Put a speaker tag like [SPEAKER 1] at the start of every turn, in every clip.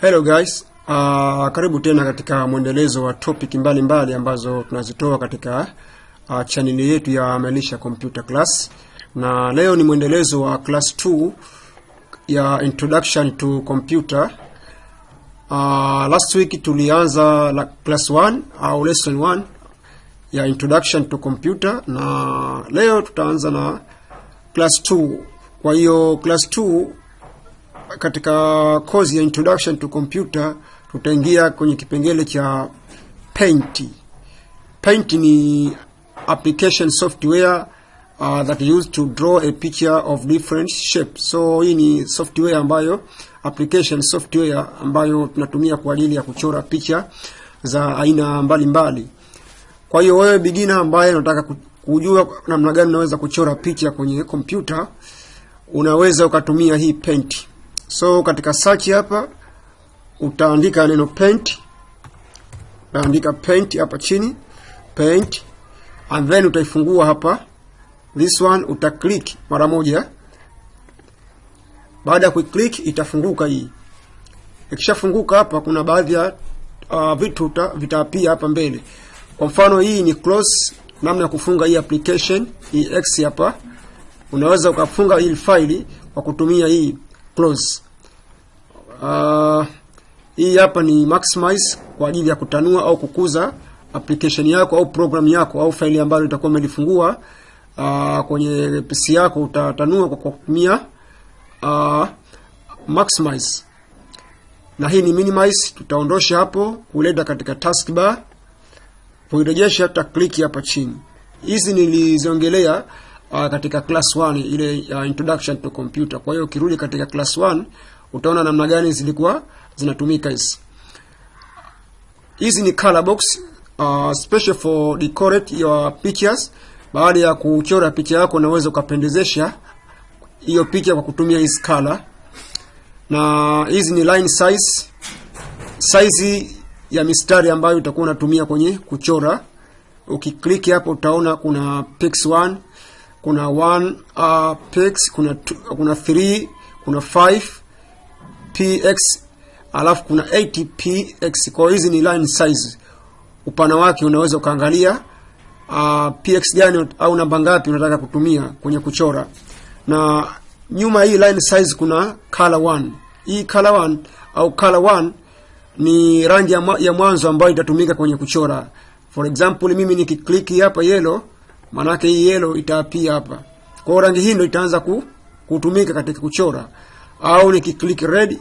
[SPEAKER 1] Hello guys, karibu tena katika mwendelezo wa topic mbalimbali ambazo tunazitoa katika channel yetu ya Melisha Computer Class. Na leo ni mwendelezo wa class 2 ya Introduction to Computer. Last week tulianza class 1 au lesson 1 ya Introduction to Computer, na leo tutaanza na class 2. Kwa hiyo class 2 katika course ya Introduction to Computer tutaingia kwenye kipengele cha Paint. Paint ni application software that used to draw a picture of different shapes. So hii ni software ambayo, application software ambayo tunatumia kwa ajili ya kuchora picha za aina mbalimbali. Kwa hiyo wewe beginner ambaye unataka kujua namna gani unaweza kuchora picha kwenye kompyuta, unaweza ukatumia hii Paint. So katika search hapa utaandika neno Paint. Utaandika Paint hapa chini, Paint, and then utaifungua hapa this one, utaklik mara moja. Baada ya kuclick itafunguka hii. Ikishafunguka hapa kuna baadhi ya vitu vitapia hapa mbele. Kwa mfano hii ni close, namna ya kufunga hii application, hii X hapa. Unaweza ukafunga hii file kwa kutumia hii close. Hii hapa ni maximize kwa ajili ya kutanua au kukuza application yako au program yako au file ambayo itakuwa umelifungua kwenye PC yako. Utatanua kwa kutumia maximize. Na hii ni minimize, tutaondosha hapo kuleta katika taskbar. Kuirejesha tutaklik hapa chini. Hizi niliziongelea katika class 1 ile ya Introduction to Computer. Kwa hiyo ukirudi katika class 1 utaona namna gani zilikuwa zinatumika hizi. Hizi ni color box, special for decorate your pictures. Baada ya kuchora picha yako unaweza ukapendezesha hiyo picha kwa kutumia hizi color. Na hizi ni line size ya mistari ambayo utakuwa unatumia kwenye kuchora. Ukiklik hapo utaona kuna pix 1, kuna 1 pix, kuna 3, kuna 5 px, alafu kuna 80 px. Kwa hizi ni line size. Upana wake unaweza ukaangalia px gani au namba ngapi unataka kutumia kwenye kuchora. Na nyuma hii line size kuna color 1. Hii color 1 au color 1 ni rangi ya mwanzo ambayo itatumika kwenye kuchora. For example, mimi nikiklik hapa yellow, maana yake hii yellow itaapia hapa. Kwa hiyo rangi hii ndio itaanza kutumika katika kuchora. Au nikiklik red,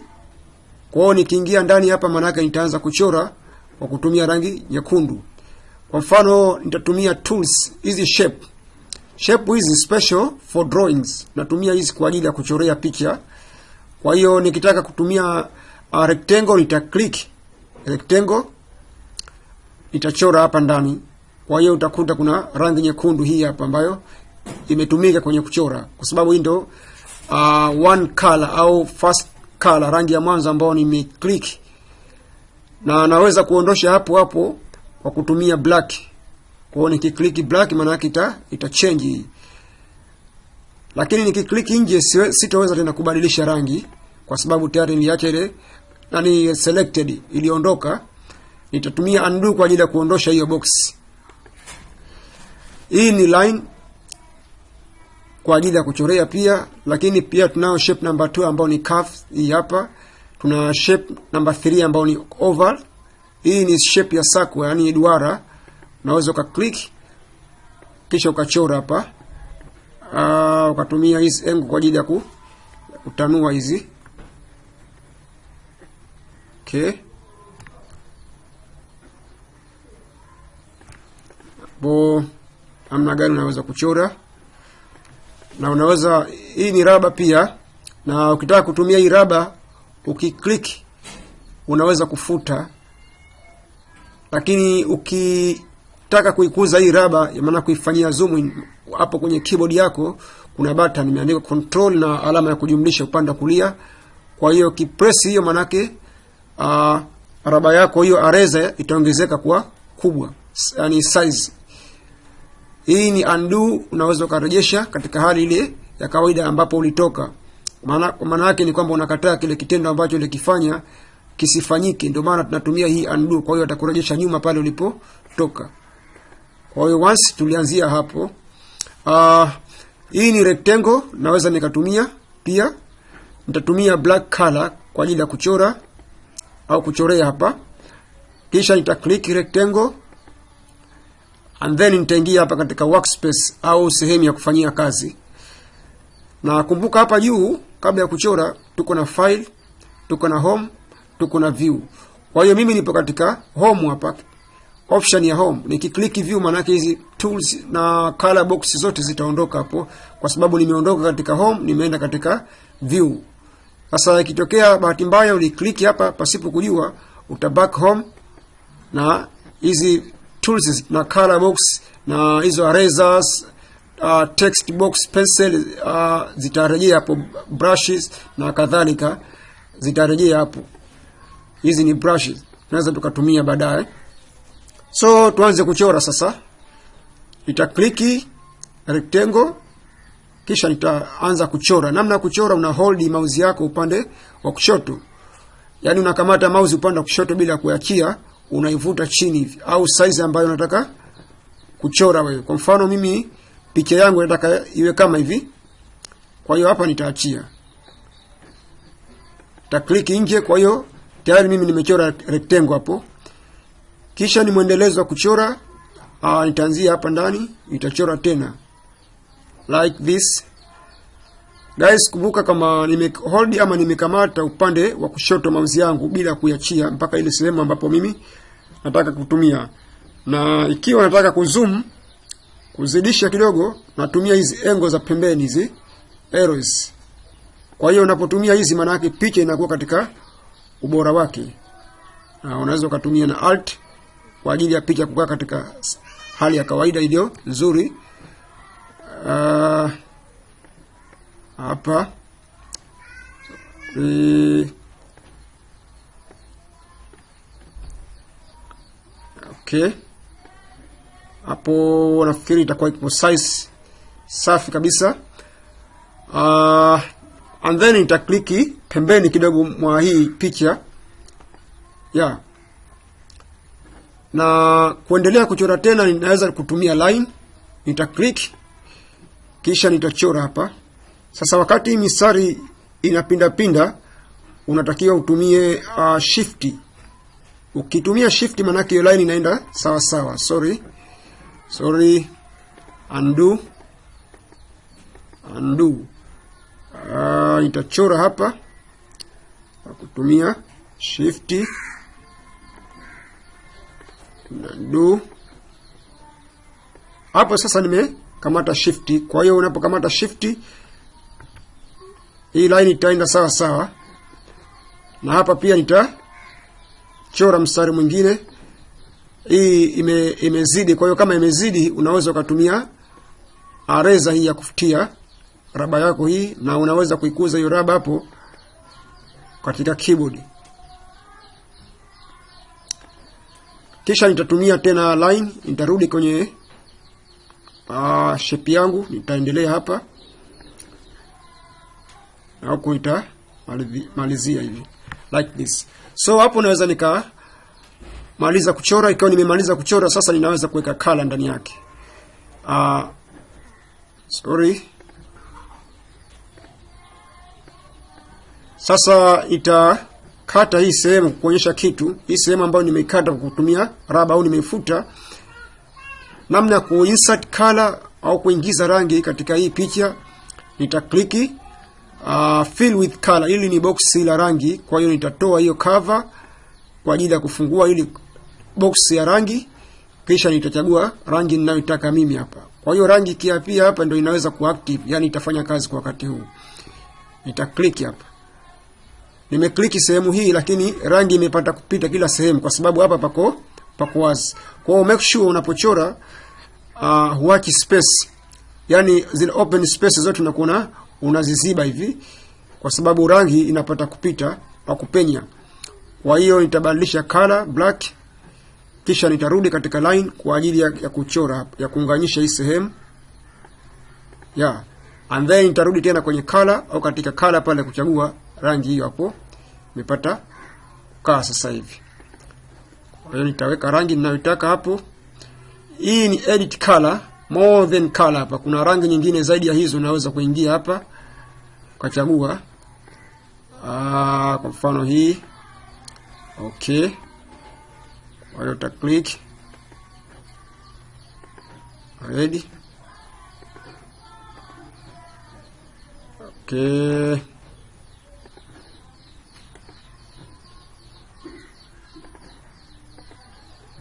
[SPEAKER 1] kwa hiyo nikiingia ndani hapa maana yake nitaanza kuchora kwa kutumia rangi nyekundu. Kwa mfano nitatumia tools, hizi shape hizi special for drawings. Natumia hizi kwa ajili ya kuchorea picha. Kwa hiyo nikitaka kutumia rectangle, nitaklik rectangle, itachora hapa ndani. Kwa hiyo utakuta kuna rangi nyekundu hii hapa ambayo imetumika kwenye kuchora, kwa sababu hii ndio one color au first color, rangi ya mwanzo ambayo nimeclick. Na naweza kuondosha hapo kwa kutumia black. Kwa hiyo nikiklik black maana yake ita change. Lakini nikiklik nje sitaweza tena kubadilisha rangi kwa sababu tayari niliacha ile selected, iliondoka. Nitatumia undo kwa ajili ya kuondosha hiyo box. Hii ni line kwa ajili ya kuchorea pia, lakini pia tunao shape number 2 ambao ni curve hii hapa. Tuna shape number 3 ambao ni oval. Hii ni shape ya circle, yani duara. Unaweza ukaklik kisha ukachora hapa. Ukatumia hizi angle kwa ajili ya kutanua hizi. Okay. Namna gani unaweza kuchora. Na unaweza, hii ni raba pia. Na ukitaka kutumia hii raba, ukiklik unaweza kufuta. Lakini ukitaka kuikuza hii raba, maana kuifanyia zoom in, hapo kwenye keyboard yako kuna button imeandikwa control na alama ya kujumlisha upande wa kulia. Kwa hiyo kipress hiyo manake raba yako hiyo eraser itaongezeka kwa kubwa, yani size. Hii ni undo, unaweza kurejesha katika hali ile ya kawaida ambapo ulitoka. Maana yake ni kwamba unakataa kile kitendo ambacho ulikifanya kisifanyike. Ndio maana tunatumia hii undo. Kwa hiyo atakurejesha nyuma pale ulipotoka. Kwa hiyo once tulianzia hapo. Hii ni rectangle, naweza nikatumia pia. Nitatumia black color kwa ajili ya kuchora au kuchorea hapa. Kisha nita click rectangle and then nitaingia hapa katika workspace au sehemu ya kufanyia kazi. Na kumbuka hapa juu kabla ya kuchora tuko na file, tuko na home, tuko na view. Kwa hiyo mimi nipo katika home hapa. Option ya home, nikiklik view maana yake hizi tools na color box zote zitaondoka hapo, kwa sababu nimeondoka katika home nimeenda katika view. Sasa ikitokea bahati mbaya uliklik hapa pasipo kujua, utaback home na hizi tools na color box na hizo erasers, text box, pencil zitarejea hapo, brushes na kadhalika zitarejea hapo. Hizi ni brushes tunaweza tukatumia baadaye. So tuanze kuchora sasa. Nitakliki rectangle kisha nitaanza kuchora. Namna ya kuchora, una hold mouse yako upande wa kushoto. Yaani unakamata mouse upande wa kushoto bila kuachia, unaivuta chini hivi au size ambayo unataka kuchora wewe. Kwa mfano mimi picha yangu nataka iwe kama hivi. Kwa hiyo hapa nitaachia. Nitakliki nje, kwa hiyo tayari mimi nimechora rectangle hapo. Kisha ni mwendelezo wa kuchora. Nitaanzia hapa ndani, nitachora tena like this. Guys, kumbuka kama nimehold ama nimekamata upande wa kushoto mouse yangu bila kuiachia mpaka ile sehemu ambapo mimi nataka kutumia. Na ikiwa nataka kuzoom, kuzidisha kidogo, natumia hizi angle za pembeni hizi arrows. Kwa hiyo unapotumia hizi maana yake picha inakuwa katika ubora wake. Unaweza kutumia na alt kwa ajili ya picha kukaa katika hali ya kawaida iliyo nzuri. Hapa okay, hapo nafikiri itakuwa ipo size safi kabisa. And then nitakliki pembeni kidogo mwa hii picha. Na kuendelea kuchora tena ninaweza kutumia line. Nitaklik kisha nitachora hapa. Sasa wakati mistari inapinda pinda, unatakiwa utumie shift. Ukitumia shift maana yake line inaenda sawa sawa. Sorry. Undo. Nitachora hapa kwa kutumia shift. Undo. Hapo sasa nimekamata shift. Kwa hiyo unapokamata shift, hii line itaenda sawa sawa. Na hapa pia nitachora mstari mwingine. Hii imezidi, kwa hiyo kama imezidi unaweza ukatumia eraser hii ya kufutia raba yako hii, na unaweza kuikuza hiyo raba hapo katika keyboard. Kisha nitatumia tena line, nitarudi kwenye shape yangu, nitaendelea hapa na huko nitamalizia hivi like this. So hapo naweza nikamaliza kuchora. Ikiwa nimemaliza kuchora, sasa ninaweza kuweka color ndani yake. Sasa itakata hii sehemu kuonyesha kitu. Hii sehemu ambayo nimeikata kwa kutumia raba au nimeifuta. Namna ya kuinsert color au kuingiza rangi katika hii picha, nitakliki fill with color. Hili ni box la rangi, kwa hiyo nitatoa hiyo cover kwa ajili ya kufungua hili box ya rangi, kisha nitachagua rangi ninayotaka mimi hapa. Kwa hiyo rangi pia hapa ndio inaweza kuactive, yani itafanya kazi kwa wakati huu. Nitaklik hapa. Nimekliki sehemu hii, lakini rangi imepata kupita kila sehemu kwa sababu hapa pako wazi. Kwa hiyo make sure unapochora huachi space. Yani zile open spaces zote unakuwa unaziziba hivi kwa sababu rangi inapata kupita au kupenya. Kwa hiyo nitabadilisha color black, kisha nitarudi katika line kwa ajili ya kuchora, ya kuunganisha hii sehemu. And then nitarudi tena kwenye color au katika color pale kuchagua rangi hiyo hapo. Nimepata kukaa sasa hivi. Kwa hiyo nitaweka rangi ninayotaka hapo. Hii ni edit color, more than color. Hapa kuna rangi nyingine zaidi ya hizo, unaweza kuingia hapa ukachagua. Kwa mfano hii. Okay. Kwa hiyo uta click. Ready. Okay.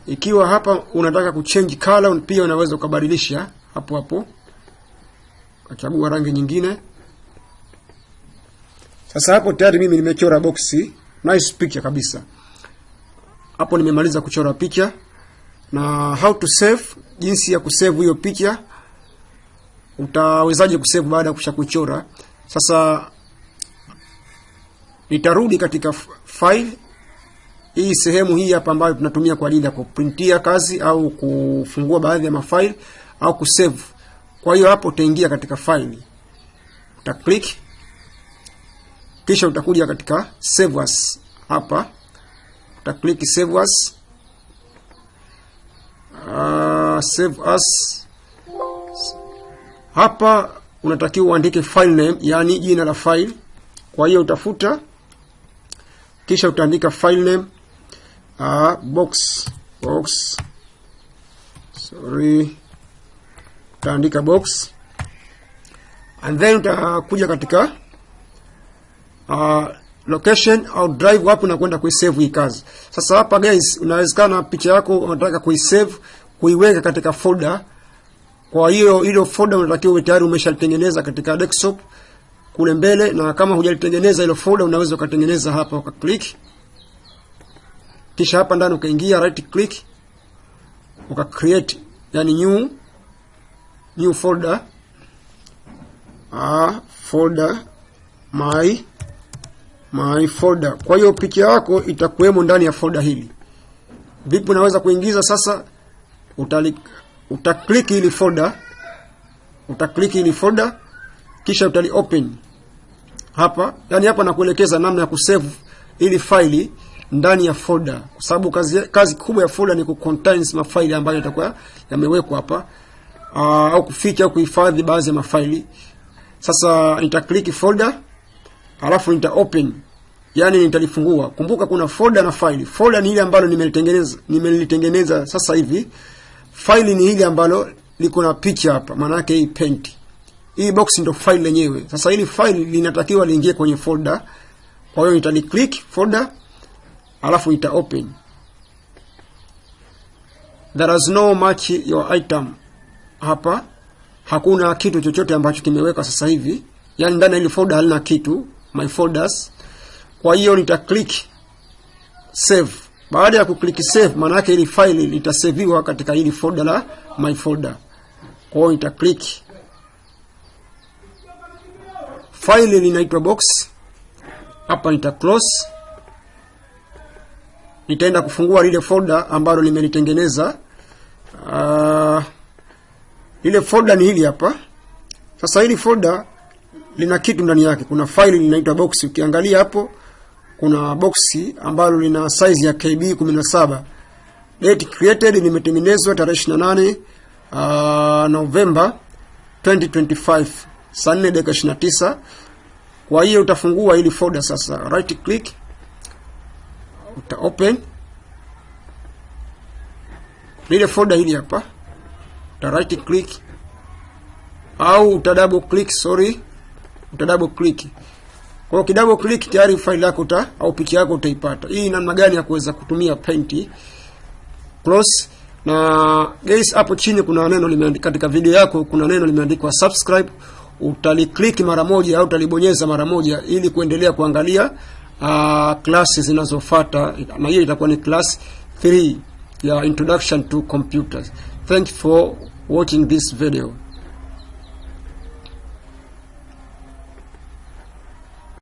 [SPEAKER 1] Ikiwa hapa unataka kuchange color, pia unaweza ukabadilisha hapo hapo. Ukachagua rangi nyingine. Sasa hapo tayari mimi nimechora boxi, nice picture kabisa. Hapo nimemaliza kuchora picha. Na how to save, jinsi ya kusave hiyo picha. Utawezaje kusave baada ya kuchora? Sasa nitarudi katika file. Hii sehemu hii hapa ambayo tunatumia kwa ajili ya kuprintia kazi au kufungua baadhi ya mafaili au kusave. Kwa hiyo hapo utaingia katika file. Uta click. Kisha utakuja katika save as hapa. Uta click save as. Save as. Hapa unatakiwa uandike file name, yani jina la file. Kwa hiyo utafuta, kisha utaandika file name, box. Sorry. Utaandika box. And then utakuja katika location au drive wapo na kwenda kuisave hii kazi. Sasa hapa guys, unawezekana picha yako unataka kuisave, kuiweka katika folder. Kwa hiyo hilo folder unatakiwa tayari umeshatengeneza katika desktop kule mbele, na kama hujalitengeneza hilo folder unaweza ukatengeneza hapa, uka click. Kisha hapa ndani ukaingia right click, uka create, yani new folder. Folder my folder. Kwa hiyo picha yako itakuwemo ndani ya folder hili. Vipi unaweza kuingiza sasa? Utaklik hili folder, kisha utali open hapa. Yani hapa nakuelekeza namna ya kusave ili faili ndani ya folder, kwa sababu kazi kubwa ya folder ni kucontains mafaili ambayo yatakuwa yamewekwa hapa, au kuficha au kuhifadhi baadhi ya mafaili. Sasa nitaklik folder, alafu nita open, yani nitalifungua. Kumbuka kuna folder na file. Folder ni ile ambalo nimelitengeneza sasa hivi. File ni ile ambalo liko na picha hapa, maana yake hii paint. Hii box ndio file lenyewe. Sasa hili file linatakiwa liingie kwenye folder. Kwa hiyo nitali-click folder, alafu nita open. There is no match your item. Hapa hakuna kitu chochote ambacho kimeweka sasa hivi. Yani ndani ya ile folder halina kitu, my folders. Kwa hiyo nita-click save. Baada ya kuklik save, maana yake hili file litasaviwa katika hili folder la my folder. Kwa hiyo nita-click. File linaitwa box. Hapa nita-close. Nitaenda kufungua lile folder ambalo nimelitengeneza. Lile folder ni hili hapa. Sasa hili folder lina kitu ndani yake. Kuna file linaitwa box. Ukiangalia hapo kuna boxi ambalo lina size ya KB 17. Date created limetengenezwa tarehe 28 November 2025 saa 4:29. Kwa hiyo utafungua hili folder sasa. Right click, uta open lile folder hili hapa. Uta right click au uta double click, uta double click. Kwa kidouble click tayari file yako au picha yako utaipata. Hii namna gani ya kuweza kutumia Paint. Close. Na guys, hapo chini kuna neno limeandikwa katika video yako, kuna neno limeandikwa subscribe. Utaliclick mara moja au utalibonyeza mara moja ili kuendelea kuangalia classes zinazofuata, na hiyo itakuwa ni class 3 ya Introduction to Computers. Thank you for watching this video.